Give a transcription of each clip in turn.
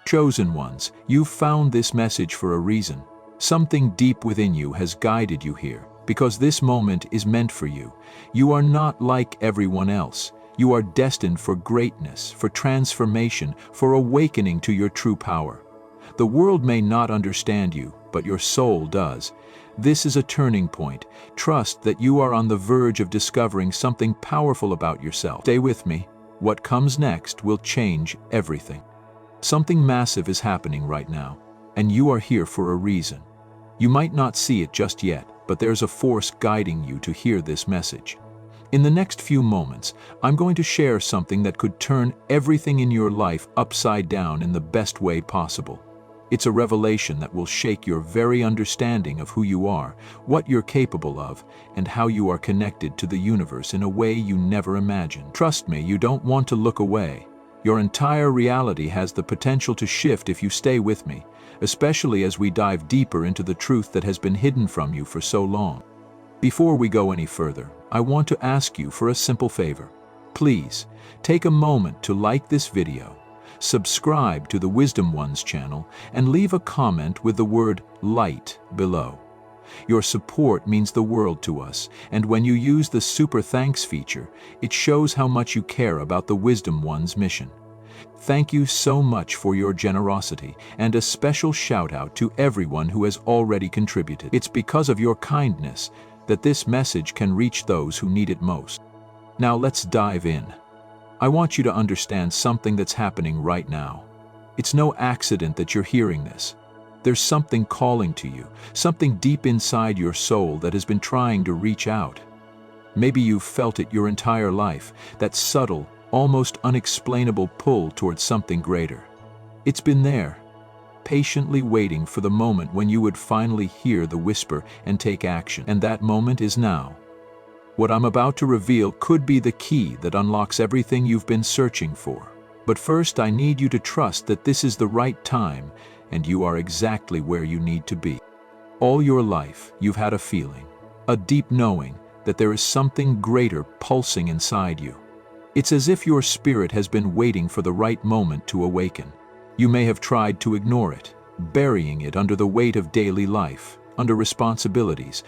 Chosen ones, you've found this message for a reason. Something deep within you has guided you here, because this moment is meant for you. You are not like everyone else. You are destined for greatness, for transformation, for awakening to your true power. The world may not understand you, but your soul does. This is a turning point. Trust that you are on the verge of discovering something powerful about yourself. Stay with me. What comes next will change everything. Something massive is happening right now, and you are here for a reason. You might not see it just yet, but there's a force guiding you to hear this message. In the next few moments, I'm going to share something that could turn everything in your life upside down in the best way possible. It's a revelation that will shake your very understanding of who you are, what you're capable of, and how you are connected to the universe in a way you never imagined. Trust me, you don't want to look away. Your entire reality has the potential to shift if you stay with me, especially as we dive deeper into the truth that has been hidden from you for so long. Before we go any further, I want to ask you for a simple favor. Please, take a moment to like this video, subscribe to the Wisdom Ones channel, and leave a comment with the word light below. Your support means the world to us, and when you use the super thanks feature, it shows how much you care about the Wisdom Ones mission. Thank you so much for your generosity, and a special shout out to everyone who has already contributed. It's because of your kindness that this message can reach those who need it most. Now let's dive in. I want you to understand something that's happening right now. It's no accident that you're hearing this. There's something calling to you, something deep inside your soul that has been trying to reach out. Maybe you've felt it your entire life, that subtle, almost unexplainable pull towards something greater. It's been there, patiently waiting for the moment when you would finally hear the whisper and take action. And that moment is now. What I'm about to reveal could be the key that unlocks everything you've been searching for. But first, I need you to trust that this is the right time, and you are exactly where you need to be. All your life, you've had a feeling, a deep knowing that there is something greater pulsing inside you. It's as if your spirit has been waiting for the right moment to awaken. You may have tried to ignore it, burying it under the weight of daily life, under responsibilities,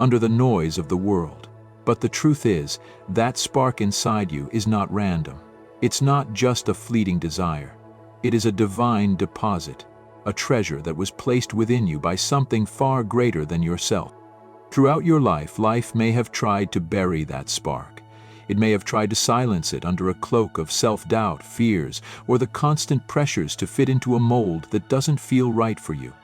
under the noise of the world. But the truth is, that spark inside you is not random. It's not just a fleeting desire. It is a divine deposit, a treasure that was placed within you by something far greater than yourself. Throughout your life, life may have tried to bury that spark. It may have tried to silence it under a cloak of self-doubt, fears, or the constant pressures to fit into a mold that doesn't feel right for you.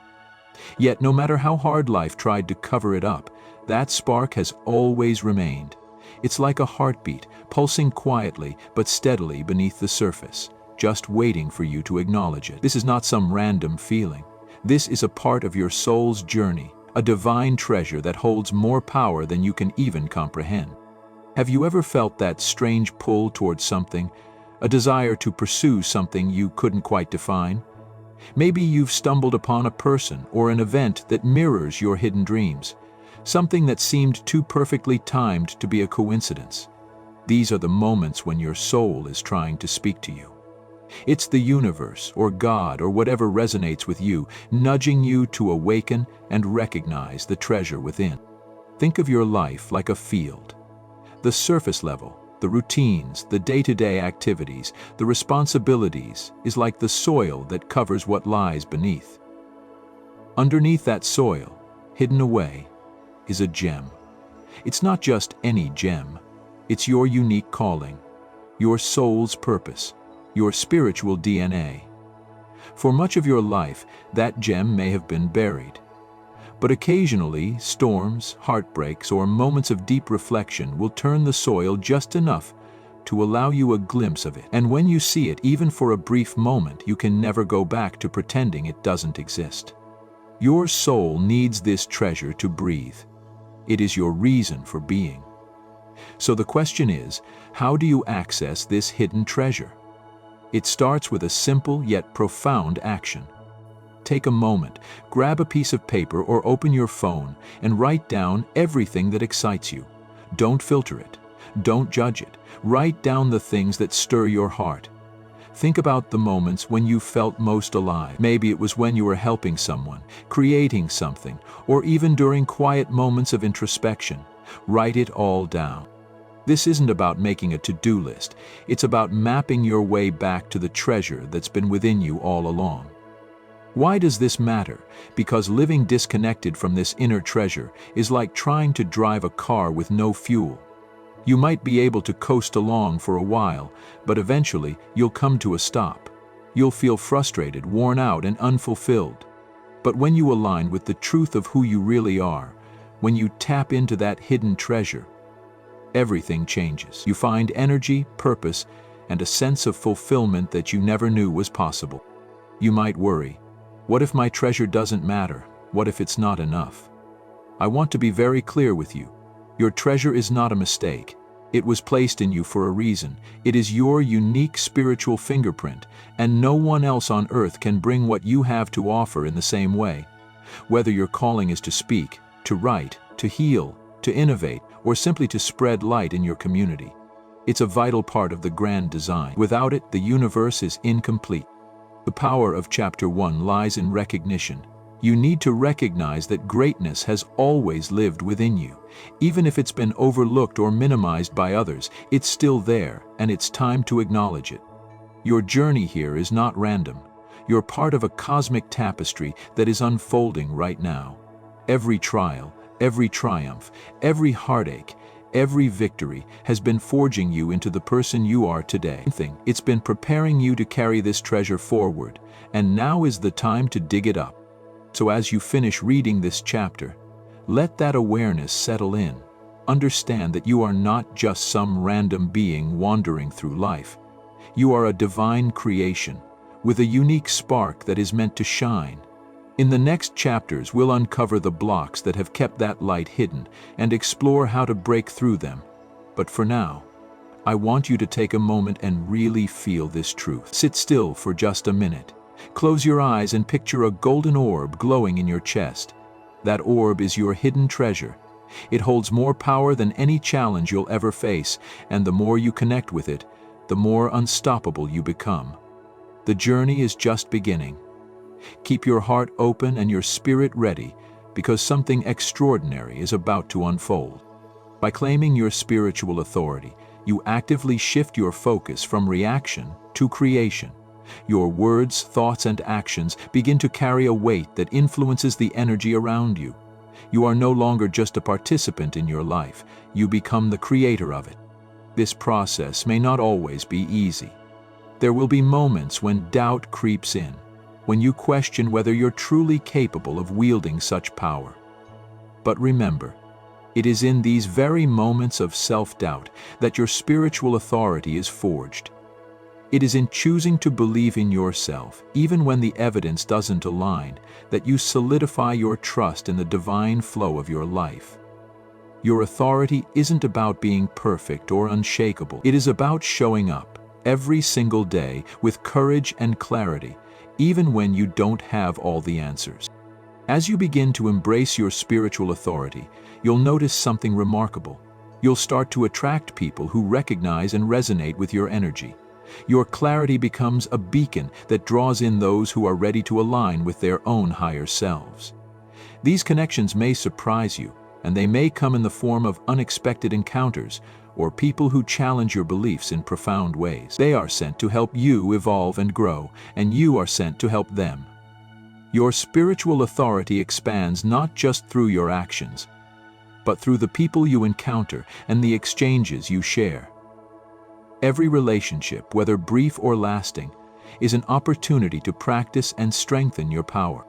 Yet, no matter how hard life tried to cover it up, that spark has always remained. It's like a heartbeat, pulsing quietly but steadily beneath the surface, just waiting for you to acknowledge it. This is not some random feeling. This is a part of your soul's journey, a divine treasure that holds more power than you can even comprehend. Have you ever felt that strange pull towards something, a desire to pursue something you couldn't quite define? Maybe you've stumbled upon a person or an event that mirrors your hidden dreams, something that seemed too perfectly timed to be a coincidence. These are the moments when your soul is trying to speak to you. It's the universe, or God, or whatever resonates with you, nudging you to awaken and recognize the treasure within. Think of your life like a field. The surface level, the routines, the day-to-day activities, the responsibilities is like the soil that covers what lies beneath. Underneath that soil, hidden away, is a gem. It's not just any gem. It's your unique calling, your soul's purpose, your spiritual DNA. For much of your life, that gem may have been buried. But occasionally, storms, heartbreaks, or moments of deep reflection will turn the soil just enough to allow you a glimpse of it. And when you see it, even for a brief moment, you can never go back to pretending it doesn't exist. Your soul needs this treasure to breathe. It is your reason for being. So the question is, how do you access this hidden treasure? It starts with a simple yet profound action. Take a moment, grab a piece of paper or open your phone and write down everything that excites you. Don't filter it. Don't judge it. Write down the things that stir your heart. Think about the moments when you felt most alive. Maybe it was when you were helping someone, creating something, or even during quiet moments of introspection. Write it all down. This isn't about making a to-do list. It's about mapping your way back to the treasure that's been within you all along. Why does this matter? Because living disconnected from this inner treasure is like trying to drive a car with no fuel. You might be able to coast along for a while, but eventually you'll come to a stop. You'll feel frustrated, worn out, and unfulfilled. But when you align with the truth of who you really are, when you tap into that hidden treasure, everything changes. You find energy, purpose, and a sense of fulfillment that you never knew was possible. You might worry, what if my treasure doesn't matter? What if it's not enough? I want to be very clear with you. Your treasure is not a mistake. It was placed in you for a reason. It is your unique spiritual fingerprint, and no one else on earth can bring what you have to offer in the same way. Whether your calling is to speak, to write, to heal, to innovate, or simply to spread light in your community, it's a vital part of the grand design. Without it, the universe is incomplete. The power of Chapter 1 lies in recognition. You need to recognize that greatness has always lived within you. Even if it's been overlooked or minimized by others, it's still there, and it's time to acknowledge it. Your journey here is not random. You're part of a cosmic tapestry that is unfolding right now. Every trial, every triumph, every heartache, every victory has been forging you into the person you are today. It's been preparing you to carry this treasure forward, and now is the time to dig it up. So as you finish reading this chapter, let that awareness settle in. Understand that you are not just some random being wandering through life. You are a divine creation, with a unique spark that is meant to shine. In the next chapters, we'll uncover the blocks that have kept that light hidden and explore how to break through them. But for now, I want you to take a moment and really feel this truth. Sit still for just a minute. Close your eyes and picture a golden orb glowing in your chest. That orb is your hidden treasure. It holds more power than any challenge you'll ever face, and the more you connect with it, the more unstoppable you become. The journey is just beginning. Keep your heart open and your spirit ready, because something extraordinary is about to unfold. By claiming your spiritual authority, you actively shift your focus from reaction to creation. Your words, thoughts, and actions begin to carry a weight that influences the energy around you. You are no longer just a participant in your life, you become the creator of it. This process may not always be easy. There will be moments when doubt creeps in, when you question whether you're truly capable of wielding such power. But remember, it is in these very moments of self-doubt that your spiritual authority is forged. It is in choosing to believe in yourself, even when the evidence doesn't align, that you solidify your trust in the divine flow of your life. Your authority isn't about being perfect or unshakable. It is about showing up every single day with courage and clarity, even when you don't have all the answers. As you begin to embrace your spiritual authority, you'll notice something remarkable. You'll start to attract people who recognize and resonate with your energy. Your clarity becomes a beacon that draws in those who are ready to align with their own higher selves. These connections may surprise you, and they may come in the form of unexpected encounters or people who challenge your beliefs in profound ways. They are sent to help you evolve and grow, and you are sent to help them. Your spiritual authority expands not just through your actions, but through the people you encounter and the exchanges you share. Every relationship, whether brief or lasting, is an opportunity to practice and strengthen your power.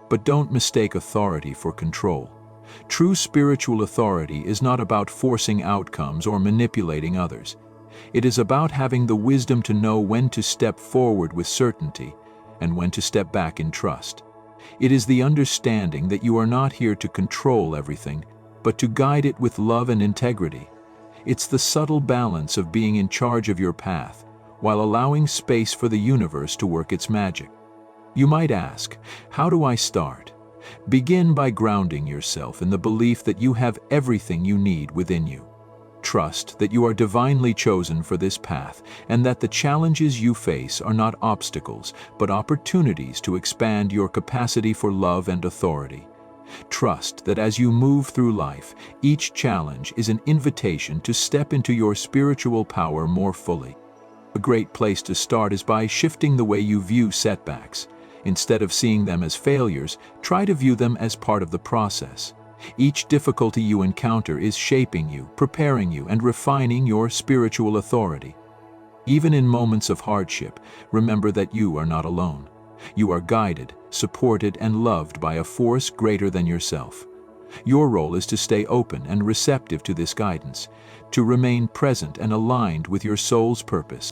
But don't mistake authority for control. True spiritual authority is not about forcing outcomes or manipulating others. It is about having the wisdom to know when to step forward with certainty and when to step back in trust. It is the understanding that you are not here to control everything, but to guide it with love and integrity. It's the subtle balance of being in charge of your path, while allowing space for the universe to work its magic. You might ask, how do I start? Begin by grounding yourself in the belief that you have everything you need within you. Trust that you are divinely chosen for this path, and that the challenges you face are not obstacles, but opportunities to expand your capacity for love and authority. Trust that as you move through life, each challenge is an invitation to step into your spiritual power more fully. A great place to start is by shifting the way you view setbacks. Instead of seeing them as failures, try to view them as part of the process. Each difficulty you encounter is shaping you, preparing you, and refining your spiritual authority. Even in moments of hardship, remember that you are not alone. You are guided, supported, and loved by a force greater than yourself. Your role is to stay open and receptive to this guidance, to remain present and aligned with your soul's purpose.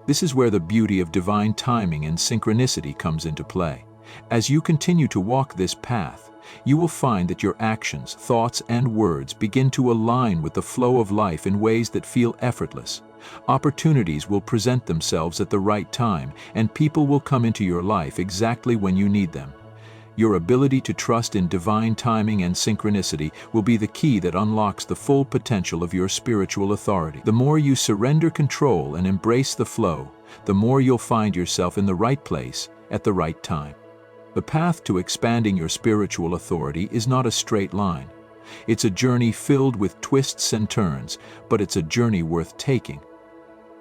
This is where the beauty of divine timing and synchronicity comes into play. As you continue to walk this path, you will find that your actions, thoughts, and words begin to align with the flow of life in ways that feel effortless. Opportunities will present themselves at the right time, and people will come into your life exactly when you need them. Your ability to trust in divine timing and synchronicity will be the key that unlocks the full potential of your spiritual authority. The more you surrender control and embrace the flow, the more you'll find yourself in the right place at the right time. The path to expanding your spiritual authority is not a straight line. It's a journey filled with twists and turns, but it's a journey worth taking.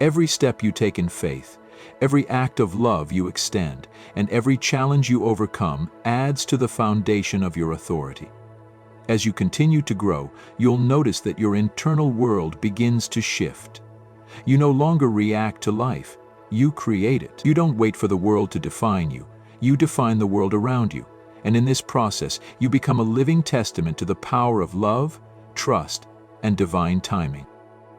Every step you take in faith, every act of love you extend, and every challenge you overcome adds to the foundation of your authority. As you continue to grow, you'll notice that your internal world begins to shift. You no longer react to life, you create it. You don't wait for the world to define you. You define the world around you, and in this process, you become a living testament to the power of love, trust, and divine timing.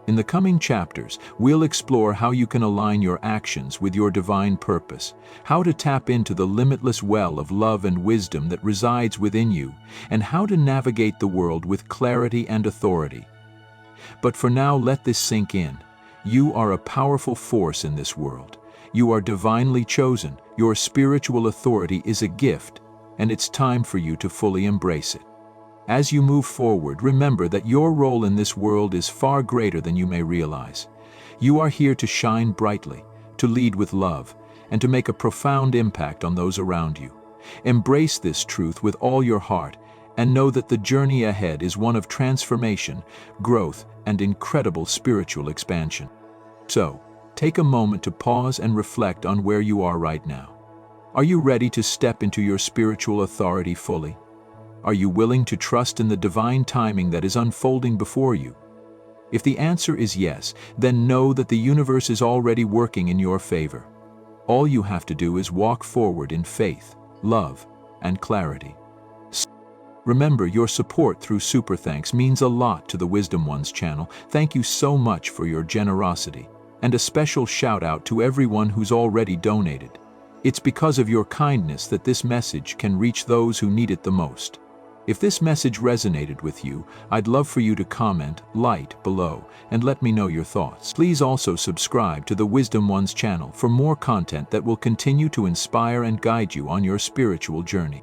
In the coming chapters, we'll explore how you can align your actions with your divine purpose, how to tap into the limitless well of love and wisdom that resides within you, and how to navigate the world with clarity and authority. But for now, let this sink in. You are a powerful force in this world. You are divinely chosen. Your spiritual authority is a gift, and it's time for you to fully embrace it. As you move forward, remember that your role in this world is far greater than you may realize. You are here to shine brightly, to lead with love, and to make a profound impact on those around you. Embrace this truth with all your heart, and know that the journey ahead is one of transformation, growth, and incredible spiritual expansion. So, take a moment to pause and reflect on where you are right now. Are you ready to step into your spiritual authority fully? Are you willing to trust in the divine timing that is unfolding before you? If the answer is yes, then know that the universe is already working in your favor. All you have to do is walk forward in faith, love, and clarity. Remember, your support through Super Thanks means a lot to the Wisdom Ones channel. Thank you so much for your generosity. And a special shout out to everyone who's already donated. It's because of your kindness that this message can reach those who need it the most. If this message resonated with you, I'd love for you to comment, like, below, and let me know your thoughts. Please also subscribe to the Wisdom Ones channel for more content that will continue to inspire and guide you on your spiritual journey.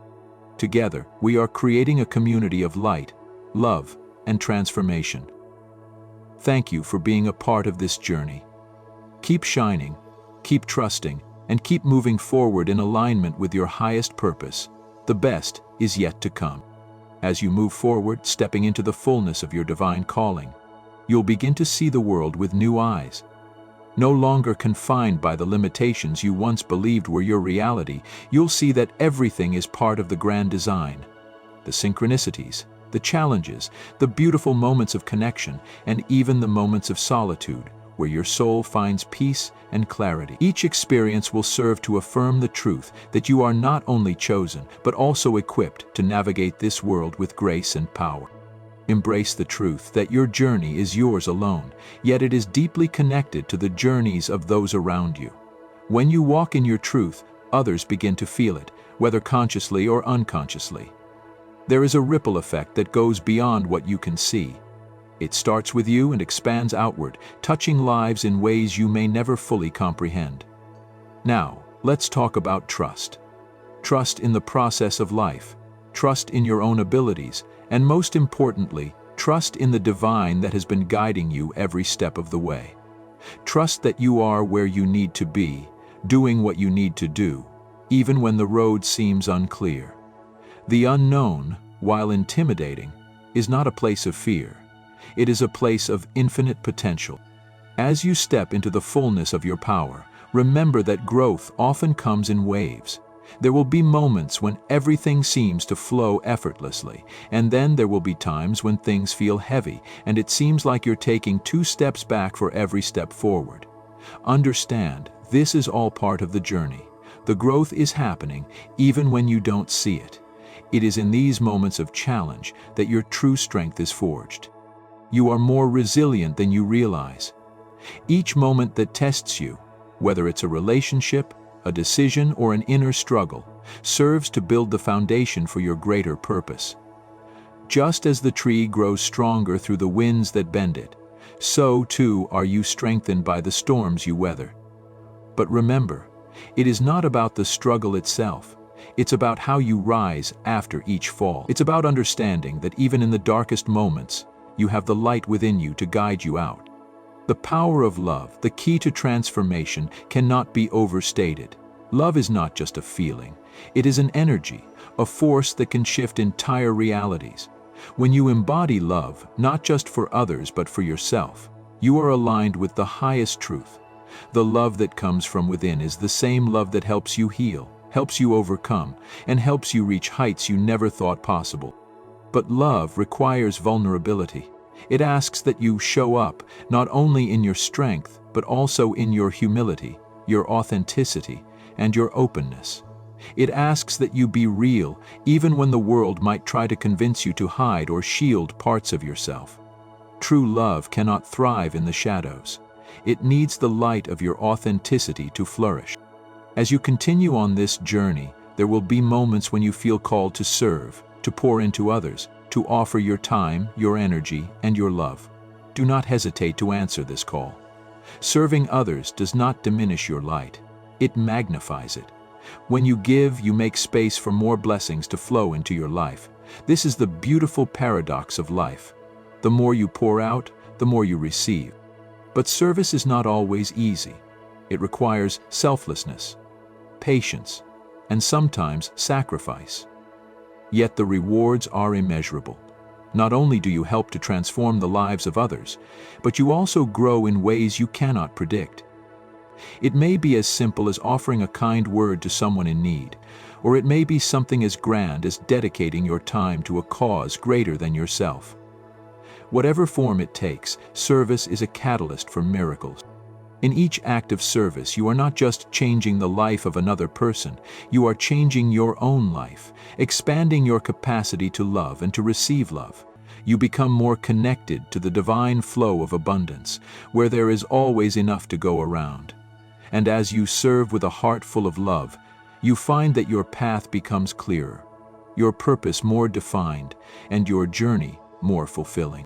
Together, we are creating a community of light, love, and transformation. Thank you for being a part of this journey. Keep shining, keep trusting, and keep moving forward in alignment with your highest purpose. The best is yet to come. As you move forward, stepping into the fullness of your divine calling, you'll begin to see the world with new eyes. No longer confined by the limitations you once believed were your reality, you'll see that everything is part of the grand design. The synchronicities, the challenges, the beautiful moments of connection, and even the moments of solitude, where your soul finds peace and clarity. Each experience will serve to affirm the truth that you are not only chosen, but also equipped to navigate this world with grace and power. Embrace the truth that your journey is yours alone, yet it is deeply connected to the journeys of those around you. When you walk in your truth, others begin to feel it, whether consciously or unconsciously. There is a ripple effect that goes beyond what you can see. It starts with you and expands outward, touching lives in ways you may never fully comprehend. Now, let's talk about trust. Trust in the process of life, trust in your own abilities, and most importantly, trust Trust in the divine that has been guiding you every step of the way. Trust that you are where you need to be, doing what you need to do, even when the road seems unclear. The unknown, while intimidating, is not a place of fear. It is a place of infinite potential. As you step into the fullness of your power, remember that growth often comes in waves. There will be moments when everything seems to flow effortlessly, and then there will be times when things feel heavy and it seems like you're taking 2 steps back for every step forward. Understand, this is all part of the journey. The growth is happening even when you don't see it. It is in these moments of challenge that your true strength is forged. You are more resilient than you realize. Each moment that tests you, whether it's a relationship, a decision, or an inner struggle, serves to build the foundation for your greater purpose. Just as the tree grows stronger through the winds that bend it, so too are you strengthened by the storms you weather. But remember, it is not about the struggle itself. It's about how you rise after each fall. It's about understanding that even in the darkest moments, you have the light within you to guide you out. The power of love, the key to transformation, cannot be overstated. Love is not just a feeling. It is an energy, a force that can shift entire realities. When you embody love, not just for others but for yourself, you are aligned with the highest truth. The love that comes from within is the same love that helps you heal, helps you overcome, and helps you reach heights you never thought possible. But love requires vulnerability. It asks that you show up, not only in your strength, but also in your humility, your authenticity, and your openness. It asks that you be real, even when the world might try to convince you to hide or shield parts of yourself. True love cannot thrive in the shadows. It needs the light of your authenticity to flourish. As you continue on this journey, there will be moments when you feel called to serve, to pour into others, to offer your time, your energy, and your love. Do not hesitate to answer this call. Serving others does not diminish your light. It magnifies it. When you give, you make space for more blessings to flow into your life. This is the beautiful paradox of life. The more you pour out, the more you receive. But service is not always easy. It requires selflessness, patience, and sometimes sacrifice. Yet the rewards are immeasurable. Not only do you help to transform the lives of others, but you also grow in ways you cannot predict. It may be as simple as offering a kind word to someone in need, or it may be something as grand as dedicating your time to a cause greater than yourself. Whatever form it takes, service is a catalyst for miracles. In each act of service, you are not just changing the life of another person, you are changing your own life, expanding your capacity to love and to receive love. You become more connected to the divine flow of abundance, where there is always enough to go around. And as you serve with a heart full of love, you find that your path becomes clearer, your purpose more defined, and your journey more fulfilling.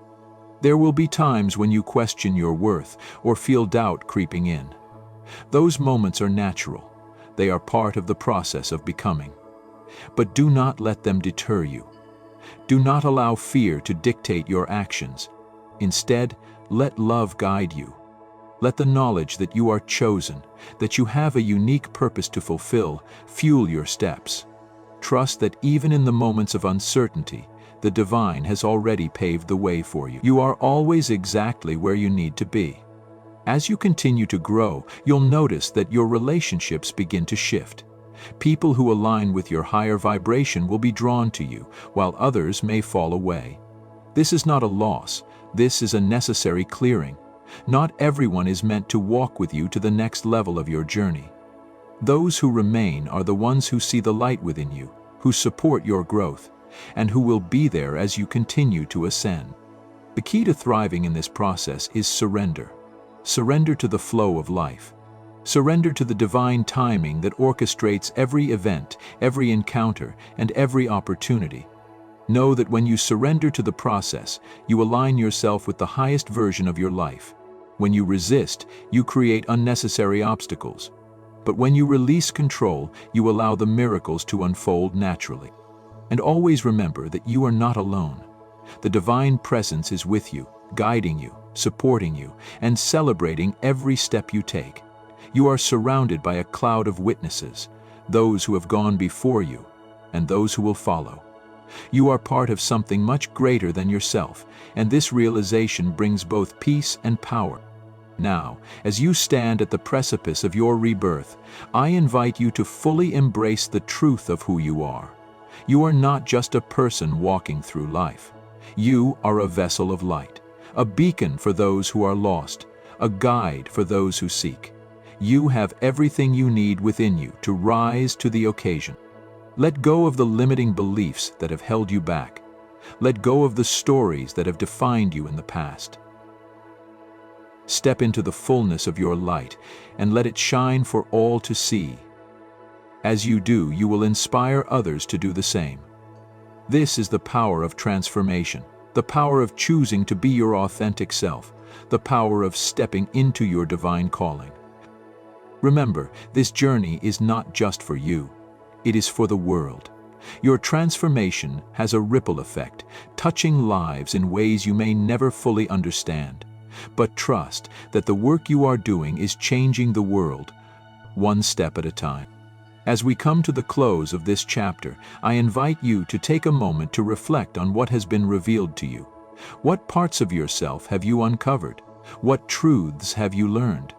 There will be times when you question your worth or feel doubt creeping in. Those moments are natural. They are part of the process of becoming. But do not let them deter you. Do not allow fear to dictate your actions. Instead, let love guide you. Let the knowledge that you are chosen, that you have a unique purpose to fulfill, fuel your steps. Trust that even in the moments of uncertainty, the divine has already paved the way for you. You are always exactly where you need to be. As you continue to grow, you'll notice that your relationships begin to shift. People who align with your higher vibration will be drawn to you, while others may fall away. This is not a loss. This is a necessary clearing. Not everyone is meant to walk with you to the next level of your journey. Those who remain are the ones who see the light within you, who support your growth, and who will be there as you continue to ascend. The key to thriving in this process is surrender. Surrender to the flow of life. Surrender to the divine timing that orchestrates every event, every encounter, and every opportunity. Know that when you surrender to the process, you align yourself with the highest version of your life. When you resist, you create unnecessary obstacles. But when you release control, you allow the miracles to unfold naturally. And always remember that you are not alone. The divine presence is with you, guiding you, supporting you, and celebrating every step you take. You are surrounded by a cloud of witnesses, those who have gone before you, and those who will follow. You are part of something much greater than yourself, and this realization brings both peace and power. Now, as you stand at the precipice of your rebirth, I invite you to fully embrace the truth of who you are. You are not just a person walking through life. You are a vessel of light, a beacon for those who are lost, a guide for those who seek. You have everything you need within you to rise to the occasion. Let go of the limiting beliefs that have held you back. Let go of the stories that have defined you in the past. Step into the fullness of your light and let it shine for all to see. As you do, you will inspire others to do the same. This is the power of transformation, the power of choosing to be your authentic self, the power of stepping into your divine calling. Remember, this journey is not just for you. It is for the world. Your transformation has a ripple effect, touching lives in ways you may never fully understand. But trust that the work you are doing is changing the world, one step at a time. As we come to the close of this chapter, I invite you to take a moment to reflect on what has been revealed to you. What parts of yourself have you uncovered? What truths have you learned?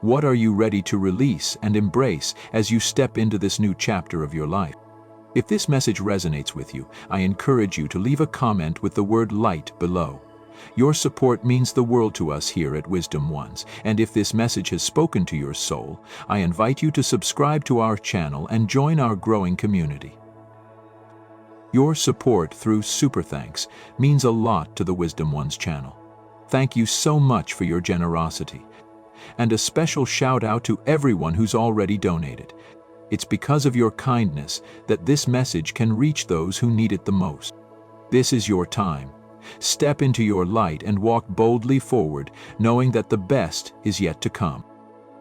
What are you ready to release and embrace as you step into this new chapter of your life? If this message resonates with you, I encourage you to leave a comment with the word light below. Your support means the world to us here at Wisdom Ones, and if this message has spoken to your soul, I invite you to subscribe to our channel and join our growing community. Your support through Super Thanks means a lot to the Wisdom Ones channel. Thank you so much for your generosity. And a special shout out to everyone who's already donated. It's because of your kindness that this message can reach those who need it the most. This is your time. Step into your light and walk boldly forward, knowing that the best is yet to come.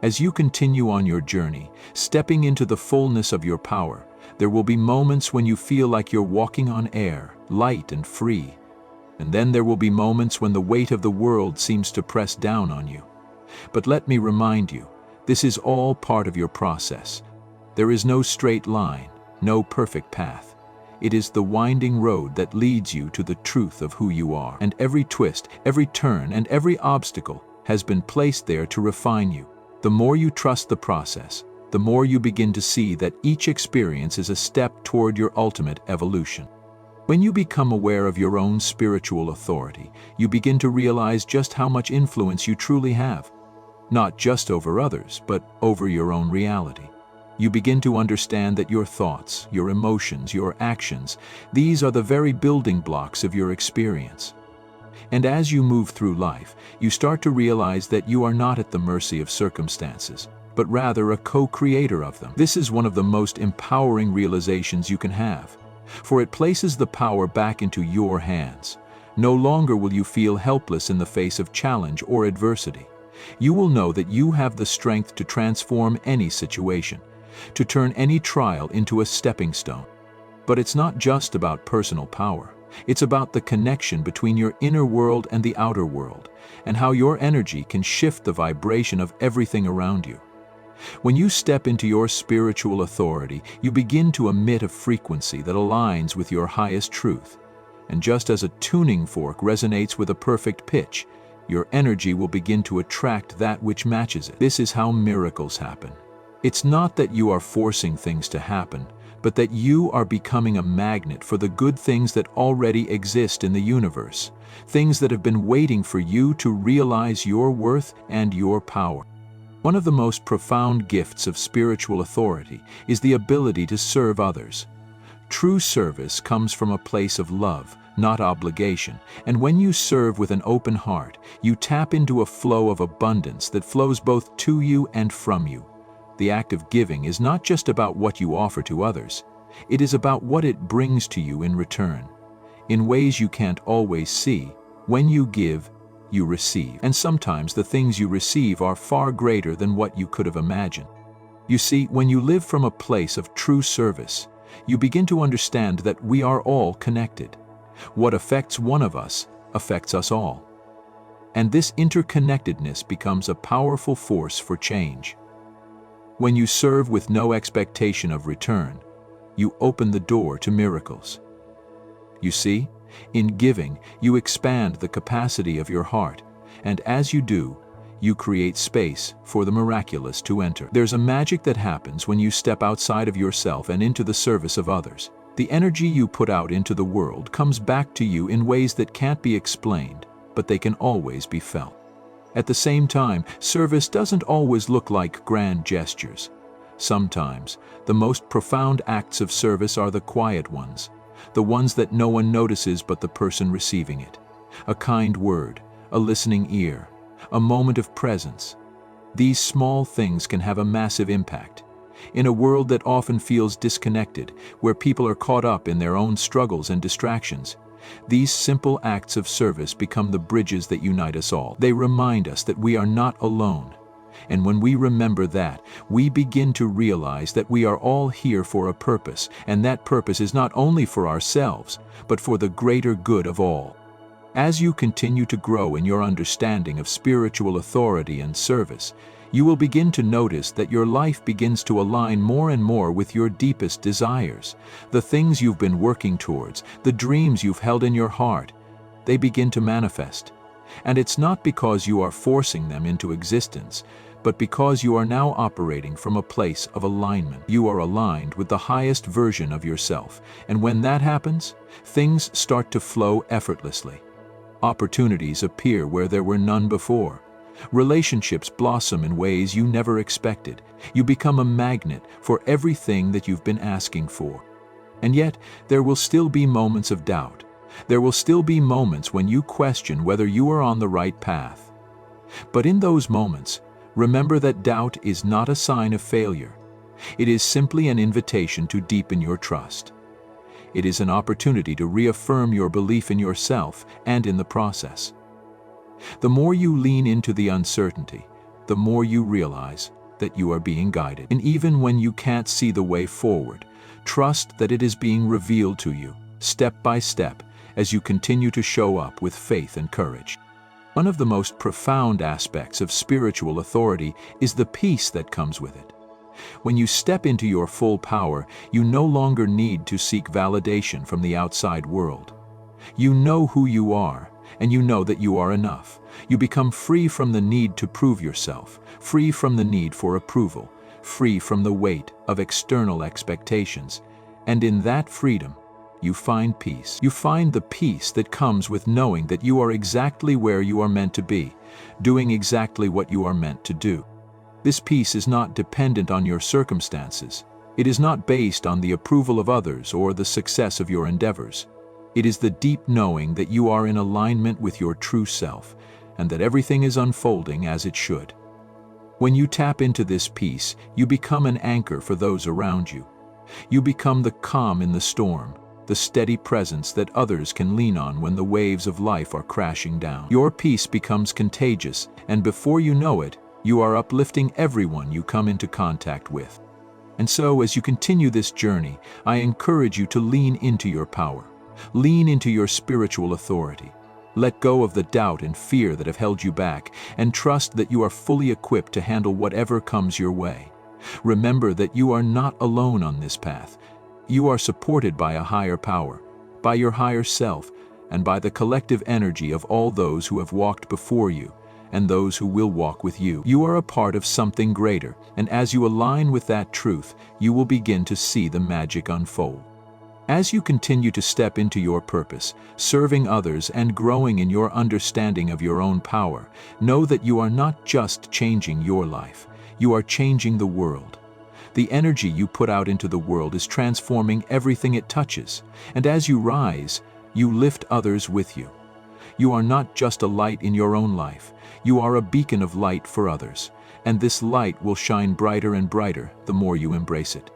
As you continue on your journey, stepping into the fullness of your power, there will be moments when you feel like you're walking on air, light and free. And then there will be moments when the weight of the world seems to press down on you. But let me remind you, this is all part of your process. There is no straight line, no perfect path. It is the winding road that leads you to the truth of who you are. And every twist, every turn, and every obstacle has been placed there to refine you. The more you trust the process, the more you begin to see that each experience is a step toward your ultimate evolution. When you become aware of your own spiritual authority, you begin to realize just how much influence you truly have. Not just over others, but over your own reality. You begin to understand that your thoughts, your emotions, your actions, these are the very building blocks of your experience. And as you move through life, you start to realize that you are not at the mercy of circumstances, but rather a co-creator of them. This is one of the most empowering realizations you can have, for it places the power back into your hands. No longer will you feel helpless in the face of challenge or adversity. You will know that you have the strength to transform any situation, to turn any trial into a stepping stone. But it's not just about personal power. It's about the connection between your inner world and the outer world, and how your energy can shift the vibration of everything around you. When you step into your spiritual authority, you begin to emit a frequency that aligns with your highest truth. And just as a tuning fork resonates with a perfect pitch, your energy will begin to attract that which matches it. This is how miracles happen. It's not that you are forcing things to happen, but that you are becoming a magnet for the good things that already exist in the universe, things that have been waiting for you to realize your worth and your power. One of the most profound gifts of spiritual authority is the ability to serve others. True service comes from a place of love, not obligation, and when you serve with an open heart, you tap into a flow of abundance that flows both to you and from you. The act of giving is not just about what you offer to others. It is about what it brings to you in return. In ways you can't always see, when you give, you receive. And sometimes the things you receive are far greater than what you could have imagined. You see, when you live from a place of true service, you begin to understand that we are all connected. What affects one of us affects us all. And this interconnectedness becomes a powerful force for change. When you serve with no expectation of return, you open the door to miracles. You see, in giving, you expand the capacity of your heart, and as you do, you create space for the miraculous to enter. There's a magic that happens when you step outside of yourself and into the service of others. The energy you put out into the world comes back to you in ways that can't be explained, but they can always be felt. At the same time, service doesn't always look like grand gestures. Sometimes, the most profound acts of service are the quiet ones, the ones that no one notices but the person receiving it. A kind word, a listening ear, a moment of presence. These small things can have a massive impact. In a world that often feels disconnected, where people are caught up in their own struggles and distractions, these simple acts of service become the bridges that unite us all. They remind us that we are not alone. And when we remember that, we begin to realize that we are all here for a purpose, and that purpose is not only for ourselves, but for the greater good of all. As you continue to grow in your understanding of spiritual authority and service, you will begin to notice that your life begins to align more and more with your deepest desires. The things you've been working towards, the dreams you've held in your heart, they begin to manifest. And it's not because you are forcing them into existence, but because you are now operating from a place of alignment. You are aligned with the highest version of yourself, and when that happens, things start to flow effortlessly. Opportunities appear where there were none before. Relationships blossom in ways you never expected. You become a magnet for everything that you've been asking for. And yet, there will still be moments of doubt. There will still be moments when you question whether you are on the right path. But in those moments, remember that doubt is not a sign of failure. It is simply an invitation to deepen your trust. It is an opportunity to reaffirm your belief in yourself and in the process. The more you lean into the uncertainty, the more you realize that you are being guided. And even when you can't see the way forward, trust that it is being revealed to you, step by step, as you continue to show up with faith and courage. One of the most profound aspects of spiritual authority is the peace that comes with it. When you step into your full power, you no longer need to seek validation from the outside world. You know who you are, and you know that you are enough. You become free from the need to prove yourself, free from the need for approval, free from the weight of external expectations. And in that freedom, you find peace. You find the peace that comes with knowing that you are exactly where you are meant to be, doing exactly what you are meant to do. This peace is not dependent on your circumstances. It is not based on the approval of others or the success of your endeavors. It is the deep knowing that you are in alignment with your true self, and that everything is unfolding as it should. When you tap into this peace, you become an anchor for those around you. You become the calm in the storm, the steady presence that others can lean on when the waves of life are crashing down. Your peace becomes contagious, and before you know it, you are uplifting everyone you come into contact with. And so, as you continue this journey, I encourage you to lean into your power. Lean into your spiritual authority. Let go of the doubt and fear that have held you back, and trust that you are fully equipped to handle whatever comes your way. Remember that you are not alone on this path. You are supported by a higher power, by your higher self, and by the collective energy of all those who have walked before you, and those who will walk with you. You are a part of something greater, and as you align with that truth, you will begin to see the magic unfold. As you continue to step into your purpose, serving others and growing in your understanding of your own power, know that you are not just changing your life, you are changing the world. The energy you put out into the world is transforming everything it touches, and as you rise, you lift others with you. You are not just a light in your own life, you are a beacon of light for others, and this light will shine brighter and brighter the more you embrace it.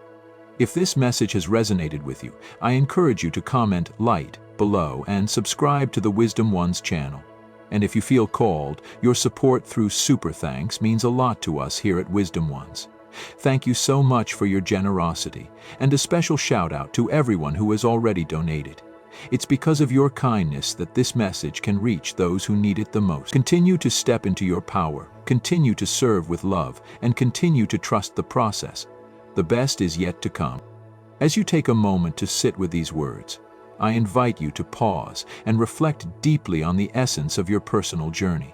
If this message has resonated with you, I encourage you to comment "light" below and subscribe to the Wisdom Ones channel. And if you feel called, your support through super thanks means a lot to us here at Wisdom Ones. Thank you so much for your generosity, and a special shout out to everyone who has already donated. It's because of your kindness that this message can reach those who need it the most. Continue to step into your power, continue to serve with love, and continue to trust the process. The best is yet to come. As you take a moment to sit with these words, I invite you to pause and reflect deeply on the essence of your personal journey.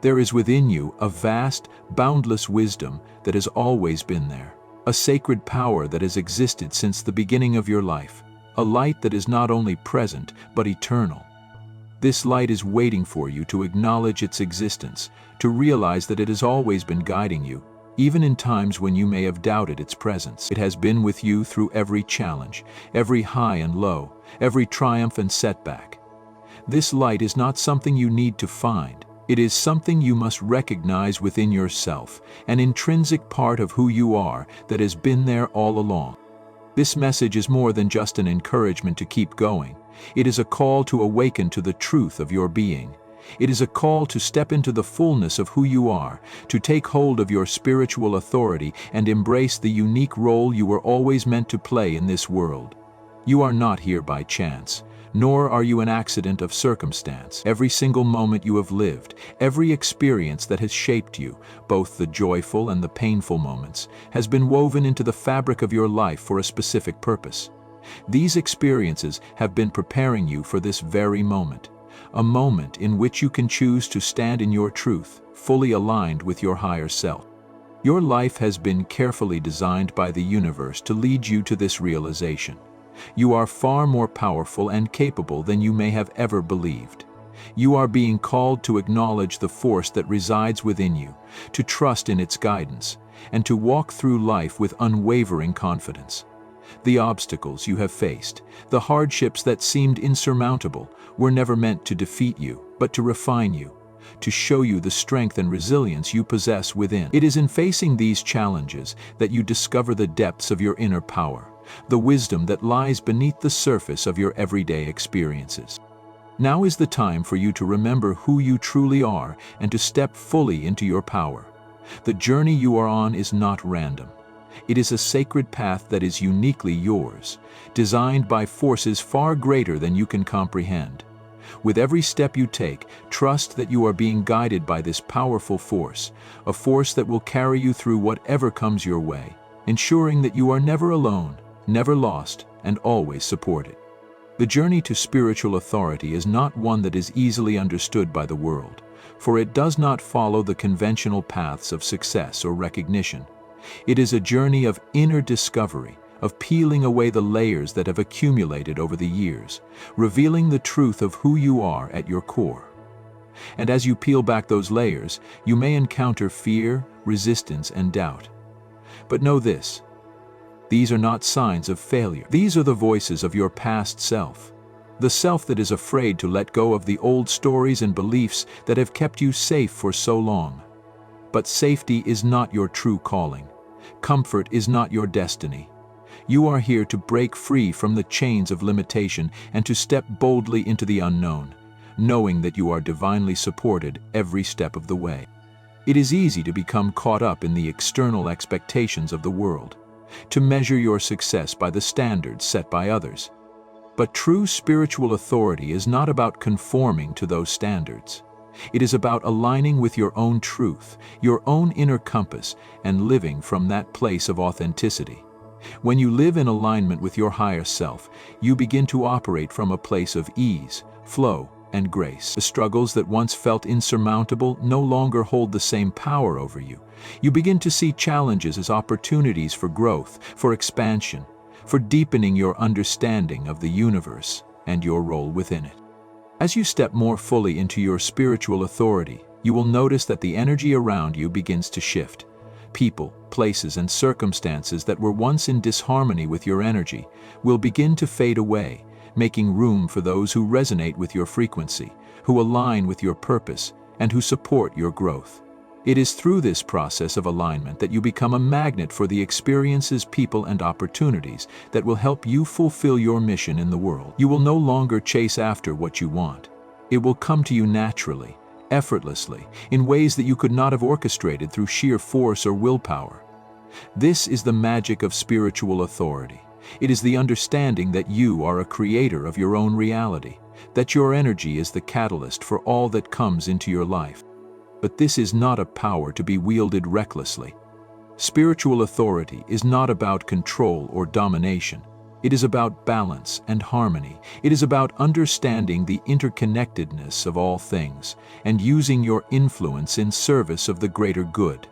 There is within you a vast, boundless wisdom that has always been there, a sacred power that has existed since the beginning of your life, a light that is not only present but eternal. This light is waiting for you to acknowledge its existence, to realize that it has always been guiding you, even in times when you may have doubted its presence. It has been with you through every challenge, every high and low, every triumph and setback. This light is not something you need to find. It is something you must recognize within yourself, an intrinsic part of who you are that has been there all along. This message is more than just an encouragement to keep going. It is a call to awaken to the truth of your being. It is a call to step into the fullness of who you are, to take hold of your spiritual authority and embrace the unique role you were always meant to play in this world. You are not here by chance, nor are you an accident of circumstance. Every single moment you have lived, every experience that has shaped you, both the joyful and the painful moments, has been woven into the fabric of your life for a specific purpose. These experiences have been preparing you for this very moment, a moment in which you can choose to stand in your truth, fully aligned with your higher self. Your life has been carefully designed by the universe to lead you to this realization. You are far more powerful and capable than you may have ever believed. You are being called to acknowledge the force that resides within you, to trust in its guidance, and to walk through life with unwavering confidence. The obstacles you have faced, the hardships that seemed insurmountable, were never meant to defeat you, but to refine you, to show you the strength and resilience you possess within. It is in facing these challenges that you discover the depths of your inner power, the wisdom that lies beneath the surface of your everyday experiences. Now is the time for you to remember who you truly are and to step fully into your power. The journey you are on is not random. It is a sacred path that is uniquely yours, designed by forces far greater than you can comprehend. With every step you take, trust that you are being guided by this powerful force, a force that will carry you through whatever comes your way, ensuring that you are never alone, never lost, and always supported. The journey to spiritual authority is not one that is easily understood by the world, for it does not follow the conventional paths of success or recognition. It is a journey of inner discovery, of peeling away the layers that have accumulated over the years, revealing the truth of who you are at your core. And as you peel back those layers, you may encounter fear, resistance, and doubt. But know this: these are not signs of failure. These are the voices of your past self, the self that is afraid to let go of the old stories and beliefs that have kept you safe for so long. But safety is not your true calling. Comfort is not your destiny. You are here to break free from the chains of limitation and to step boldly into the unknown, knowing that you are divinely supported every step of the way. It is easy to become caught up in the external expectations of the world, to measure your success by the standards set by others. But true spiritual authority is not about conforming to those standards. It is about aligning with your own truth, your own inner compass, and living from that place of authenticity. When you live in alignment with your higher self, you begin to operate from a place of ease, flow, and grace. The struggles that once felt insurmountable no longer hold the same power over you. You begin to see challenges as opportunities for growth, for expansion, for deepening your understanding of the universe and your role within it. As you step more fully into your spiritual authority, you will notice that the energy around you begins to shift. People, places, and circumstances that were once in disharmony with your energy will begin to fade away, making room for those who resonate with your frequency, who align with your purpose, and who support your growth. It is through this process of alignment that you become a magnet for the experiences, people, and opportunities that will help you fulfill your mission in the world. You will no longer chase after what you want. It will come to you naturally, effortlessly, in ways that you could not have orchestrated through sheer force or willpower. This is the magic of spiritual authority. It is the understanding that you are a creator of your own reality, that your energy is the catalyst for all that comes into your life. But this is not a power to be wielded recklessly. Spiritual authority is not about control or domination. It is about balance and harmony. It is about understanding the interconnectedness of all things and using your influence in service of the greater good.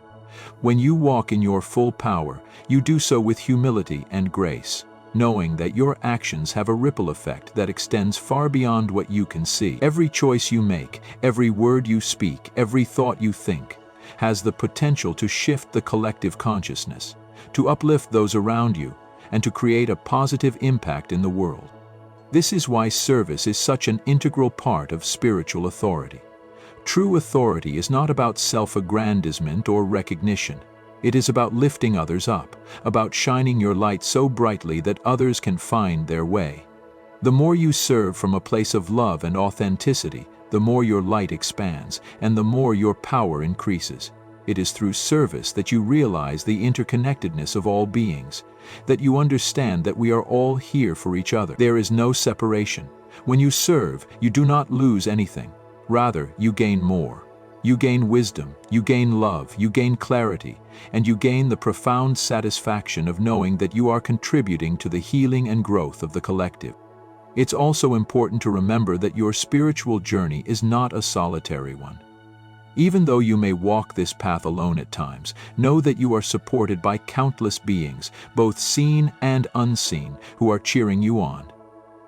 When you walk in your full power, you do so with humility and grace, knowing that your actions have a ripple effect that extends far beyond what you can see. Every choice you make, every word you speak, every thought you think, has the potential to shift the collective consciousness, to uplift those around you, and to create a positive impact in the world. This is why service is such an integral part of spiritual authority. True authority is not about self-aggrandizement or recognition. It is about lifting others up, about shining your light so brightly that others can find their way. The more you serve from a place of love and authenticity, the more your light expands, and the more your power increases. It is through service that you realize the interconnectedness of all beings, that you understand that we are all here for each other. There is no separation. When you serve, you do not lose anything. Rather, you gain more. You gain wisdom, you gain love, you gain clarity, and you gain the profound satisfaction of knowing that you are contributing to the healing and growth of the collective. It's also important to remember that your spiritual journey is not a solitary one. Even though you may walk this path alone at times, know that you are supported by countless beings, both seen and unseen, who are cheering you on.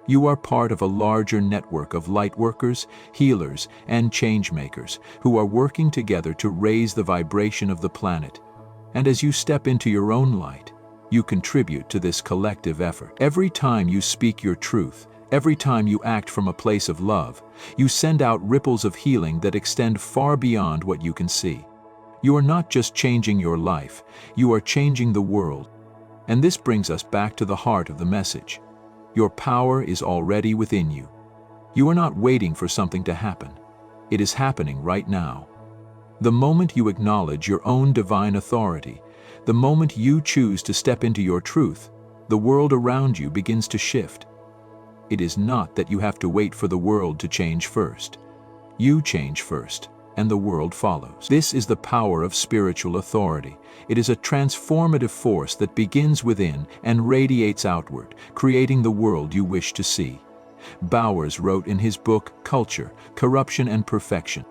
You are part of a larger network of lightworkers, healers, and changemakers who are working together to raise the vibration of the planet. And as you step into your own light, you contribute to this collective effort. Every time you speak your truth, every time you act from a place of love, you send out ripples of healing that extend far beyond what you can see. You are not just changing your life, you are changing the world. And this brings us back to the heart of the message. Your power is already within you. You are not waiting for something to happen. It is happening right now. The moment you acknowledge your own divine authority, the moment you choose to step into your truth, the world around you begins to shift. It is not that you have to wait for the world to change first. You change first, and the world follows. This is the power of spiritual authority. It is a transformative force that begins within and radiates outward, creating the world you wish to see. Bowers wrote in his book, Culture, Corruption and Perfection.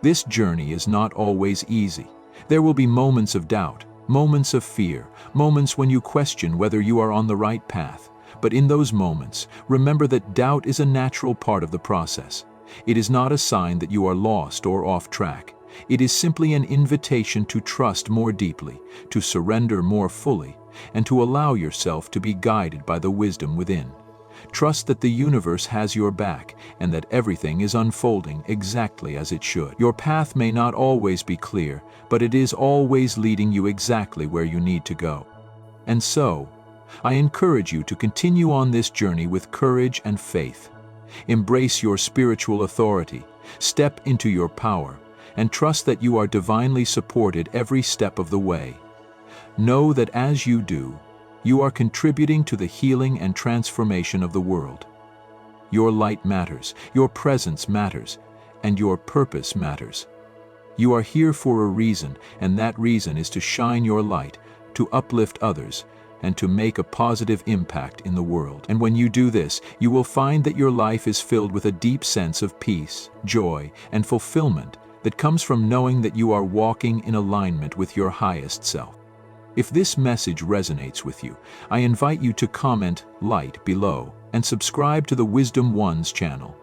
This journey is not always easy. There will be moments of doubt, moments of fear, moments when you question whether you are on the right path. But in those moments, remember that doubt is a natural part of the process. It is not a sign that you are lost or off track. It is simply an invitation to trust more deeply, to surrender more fully, and to allow yourself to be guided by the wisdom within. Trust that the universe has your back and that everything is unfolding exactly as it should. Your path may not always be clear, but it is always leading you exactly where you need to go. And so, I encourage you to continue on this journey with courage and faith. Embrace your spiritual authority, step into your power, and trust that you are divinely supported every step of the way. Know that as you do, you are contributing to the healing and transformation of the world. Your light matters, your presence matters, and your purpose matters. You are here for a reason, and that reason is to shine your light, to uplift others, and to make a positive impact in the world. And when you do this, you will find that your life is filled with a deep sense of peace, joy, and fulfillment that comes from knowing that you are walking in alignment with your highest self. If this message resonates with you, I invite you to comment "Light" below and subscribe to the Wisdom One's channel.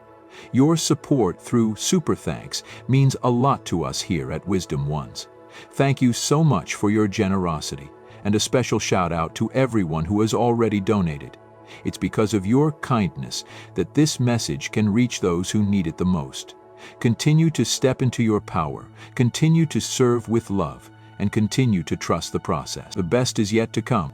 Your support through Super Thanks means a lot to us here at Wisdom Ones. Thank you so much for your generosity, and a special shout out to everyone who has already donated. It's because of your kindness that this message can reach those who need it the most. Continue to step into your power, continue to serve with love, and continue to trust the process. The best is yet to come.